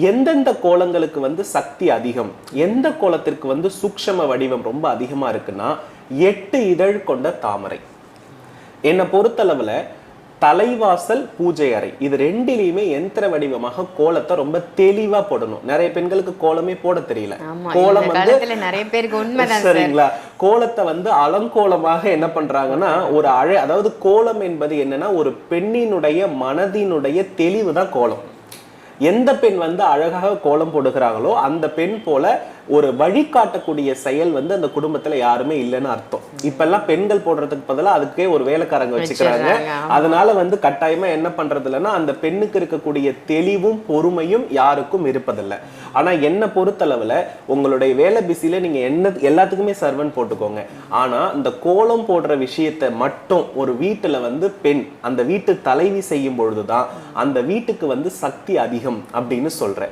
எந்தெந்த கோலங்களுக்கு வந்து சக்தி அதிகம், எந்த கோலத்திற்கு வந்து சூக்ஷ்ம வடிவம் ரொம்ப அதிகமா இருக்குன்னா 8 இதழ் கொண்ட தாமரை. என்னை பொறுத்தளவுல தலைவாசல், பூஜை அறை இது ரெண்டிலையுமே யந்திர வடிவமாக கோலத்தை ரொம்ப தெளிவா போடணும். நிறைய பெண்களுக்கு கோலமே போட தெரியல. கோலம் வந்து நிறைய பேருக்கு உண்மைதான். சரிங்களா? கோலத்தை வந்து அலங்கோலமாக என்ன பண்றாங்கன்னா ஒரு அதாவது கோலம் என்பது என்னன்னா ஒரு பெண்ணினுடைய மனதினுடைய தெளிவு தான் கோலம். எந்த பெண் வந்து அழகாக கோலம் போடுகிறாங்களோ அந்த பெண் போல ஒரு வழிகாட்டக்கூடிய செயல் வந்து அந்த குடும்பத்துல யாருமே இல்லைன்னு அர்த்தம். இப்ப எல்லாம் பெண்கள் போடுறதுக்கு பதிலா அதுக்கே ஒரு வேலைக்காரங்க வச்சுக்கிறாங்க. அதனால வந்து கட்டாயமா என்ன பண்றது இல்லைன்னா அந்த பெண்ணுக்கு இருக்கக்கூடிய தெளிவும் பொறுமையும் யாருக்கும் இருப்பதில்லை. ஆனா என்ன பொறுத்தளவுல உங்களுடைய வேலை பிஸில நீங்க எல்லாத்துக்குமே சர்வன் போட்டுக்கோங்க. ஆனா இந்த கோலம் போடுற விஷயத்தை மட்டும் ஒரு வீட்டுல வந்து பெண் அந்த வீட்டு தலைவி செய்யும் பொழுதுதான் அந்த வீட்டுக்கு வந்து சக்தி அதிகம் அப்படின்னு சொல்றேன்.